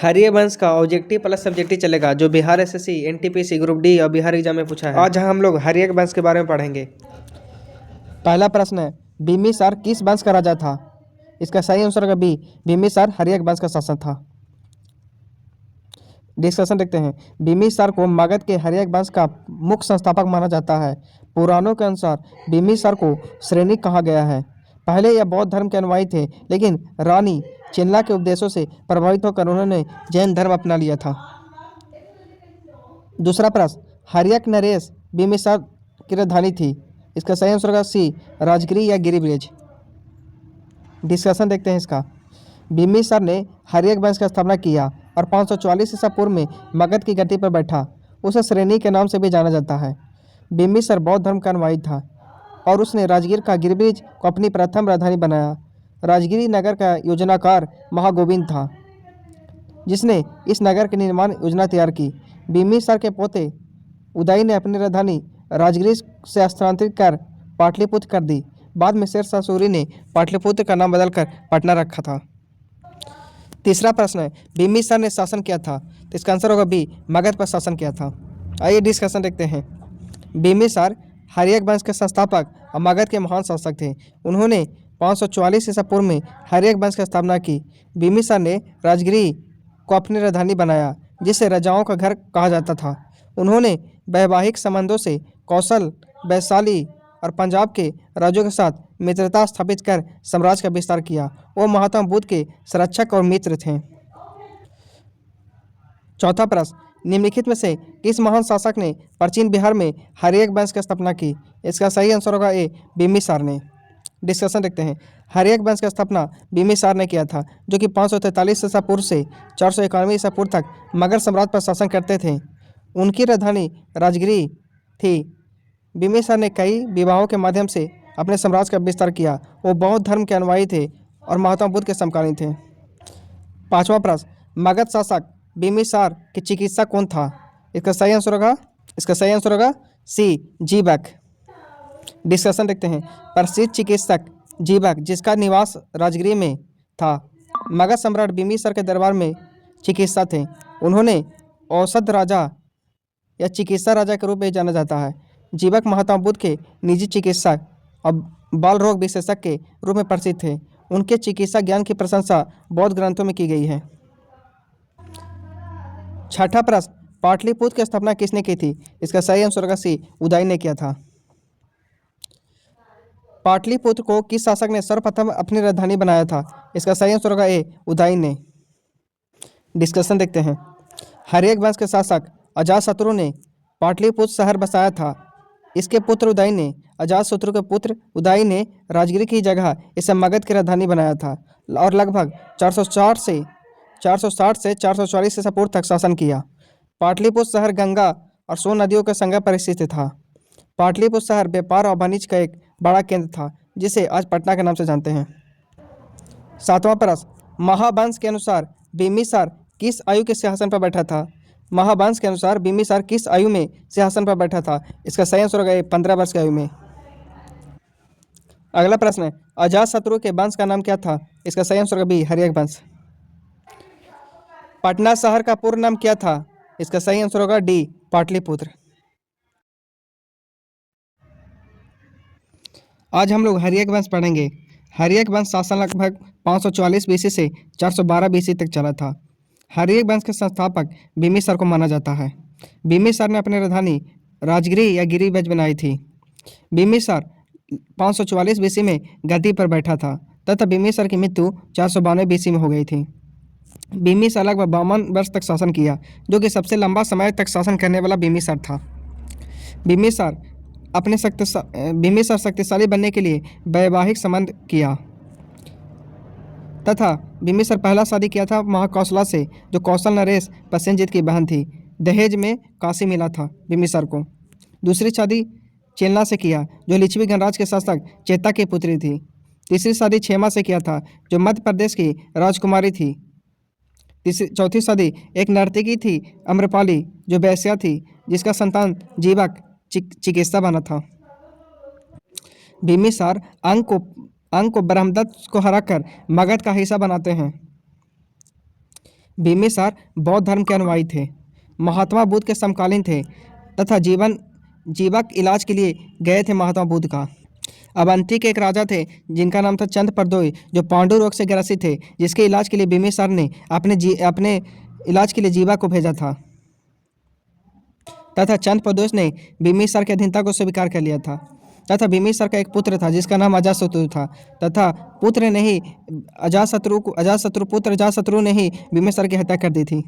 हरिय वंश का objective plus subjective चलेगा जो Bihar SSC NTPC group D और बिहार एग्जाम में पूछा है। आज हम लोग हरिय वंश के बारे में पढ़ेंगे। पहला प्रश्न है, बिम्बिसार किस वंश का राजा था? इसका सही आंसर होगा बी, बिम्बिसार हरियक वंश का शासक था। डिस्कशन देखते हैं। बिम्बिसार को मगध के हरियक वंश का मुख्य संस्थापक माना जाता है। पुराणों के अनुसार बिम्बिसार को सैनिक कहा गया है। पहले यह बौद्ध धर्म के अनुयायी थे, लेकिन रानी चिन्ला के उपदेशों से प्रभावित होकर उन्होंने जैन धर्म अपना लिया था। दूसरा प्रश्न, हरियक नरेश बिम्बिसार की राजधानी थी। इसका सही आंसर होगा सी, राजगिरी या गिरिब्रिज। डिस्कशन देखते हैं इसका। बिम्बिसार ने हरियक वंश की स्थापना किया और 544 ईसा पूर्व में मगध की गद्दी पर बैठा। उसे श्रेणी के नाम से भी जाना जाता है। बिम्बिसार बौद्ध धर्म का अनुयायी था और उसने राजगीर का गिरिब्रिज को अपनी प्रथम राजधानी बनाया। राजगिरी नगर का योजनाकार महागोविंद था, जिसने इस नगर की निर्माण योजना तैयार की। बिम्बिसार के पोते उदय ने अपनी राजधानी राजगिरी से स्थानांतरित कर पाटलिपुत्र कर दी। बाद में शेरशाह सूरी ने पाटलिपुत्र का नाम बदलकर पटना रखा था। तीसरा प्रश्न है, बिम्बिसार ने शासन किया था। तो इसका आंसर होगा बी, मगध पर शासन किया था। आइए डिस्कशन देखते हैं। बिम्बिसार हरियक वंश के संस्थापक और मगध के महान शासक थे। उन्होंने 544 ईसा पूर्व में हरियक वंश की स्थापना की। बिम्बिसार ने राजगिरी को अपनी राजधानी बनाया, जिसे राजाओं का घर कहा जाता था। उन्होंने वैवाहिक संबंधों से कौशल, वैशाली और पंजाब के राज्यों के साथ मित्रता स्थापित कर साम्राज्य का विस्तार किया। वो महात्मा बुद्ध के संरक्षक और मित्र थे। चौथा प्रश्न, निम्नलिखित में से किस महान शासक ने प्राचीन बिहार में हरियक वंश की स्थापना की? इसका सही आंसर होगा ए, बिम्बिसार ने। डिस्कशन देखते हैं। हरियक वंश की स्थापना बिम्बिसार ने किया था, जो कि 543 ईसा पूर्व से 491 ईसा पूर्व तक मगध साम्राज्य पर शासन करते थे। उनकी राजधानी राजगिरी थी। बिम्बिसार ने कई विवाहों के माध्यम से अपने साम्राज्य का विस्तार किया। वो बौद्ध धर्म के अनुयायी थे और महात्मा बुद्ध के समकालीन थे। पांचवा प्रश्न, मगध शासक बिम्बिसार के चिकित्सक कौन था? इसका सही आंसर होगा सी, जीवक। डिस्कशन देखते हैं। प्रसिद्ध चिकित्सक जीवक, जिसका निवास राजगिरी में था, मगध सम्राट बिम्बिसार के दरबार में चिकित्सा थे। उन्होंने औषध राजा या चिकित्सा राजा के रूप में जाना जाता है। जीवक महात्मा बुद्ध के निजी चिकित्सक और बाल रोग विशेषज्ञ के रूप में प्रसिद्ध थे। उनके चिकित्सा ज्ञान की प्रशंसा बौद्ध ग्रंथों में की गई है। छठा प्रश्न, पाटलिपुत्र की स्थापना किसने की थी? इसका सही आंसर होगा सी, उदय ने किया था। पाटलिपुत्र को किस शासक ने सर्वप्रथम अपनी राजधानी बनाया था? इसका सही आंसर होगा ए, उदय ने। डिस्कशन देखते हैं। हरियक वंश के शासक अजातशत्रु ने पाटलिपुत्र शहर बसाया था। इसके पुत्र उदय ने, अजातशत्रु के पुत्र उदय ने राजगिरी की जगह इसे मगध की राजधानी बनाया था और लगभग 460 से 440 ईसा पूर्व तक शासन किया। पाटलिपुत्र शहर गंगा और सोन नदियों के संगम पर स्थित था। पाटलिपुत्र शहर व्यापार और वाणिज्य का एक बड़ा केंद्र था, जिसे आज पटना के नाम से जानते हैं। सातवां प्रश्न, महावंश के अनुसार बिम्बिसार किस आयु के सिंहासन पर बैठा था? महावंश के अनुसार बिम्बिसार किस आयु में सिंहासन पर बैठा था? इसका सही आंसर होगा 15 वर्ष की आयु में। अगला प्रश्न है, अजातशत्रु के वंश का नाम क्या था? इसका सही आंसर होगा बी, हरियक वंश। पटना शहर का पूर्ण नाम क्या था? इसका सही आंसर होगा डी, पाटलिपुत्र। आज हम लोग हरियक वंश पढ़ेंगे। हरियक वंश शासन लगभग 544 बीसी से 412 बीसी तक चला था। हरियक वंश के संस्थापक बिम्बिसार को माना जाता है। बिम्बिसार ने अपनी राजधानी राजगिरी या गिरिब्रिज बनाई थी। बिम्बिसार 544 बीसी में गद्दी पर बैठा था तथा बिम्बिसार की मृत्यु 492 बीसी में हो गई थी। बिम्बिसार लगभग 52 वर्ष तक शासन किया, जो कि सबसे लंबा समय तक शासन करने वाला बिम्बिसार था। बिम्बिसार शक्तिशाली बनने के लिए वैवाहिक संबंध किया तथा बिम्बिसार पहला शादी किया था महाकौशला से, जो कौशल नरेश प्रसेनजीत की बहन थी। दहेज में काशी मिला था बिम्बिसार को। दूसरी शादी चेलना से किया, जो लिच्छवी गणराज्य के शासक चेता की पुत्री थी। तीसरी शादी क्षेमा से किया था, जो मध्य प्रदेश की राजकुमारी थी। चौथी शादी एक नर्तकी थी अम्रपाली, जो वैश्या थी, जिसका संतान जीवक चिकित्सा बना था। बिम्बिसार अंग को ब्रह्मदत्त को हराकर मगध का हिस्सा बनाते हैं। बिम्बिसार बौद्ध धर्म के अनुयायी थे, महात्मा बुद्ध के समकालीन थे तथा जीवक इलाज के लिए गए थे महात्मा बुद्ध का। अवंती के एक राजा थे जिनका नाम था चंद प्रदोय, जो पांडु रोग से ग्रसित थे, जिसके इलाज के लिए बिम्बिसार ने अपने इलाज के लिए जीवा को भेजा था तथा चंद प्रदोष ने बिम्बिसार की अधीनता को स्वीकार कर लिया था। तथा बिम्बिसार का एक पुत्र था जिसका नाम अजातशत्रु था तथा पुत्र ने ही अजातशत्रु ने ही बिम्बिसार की हत्या कर दी थी।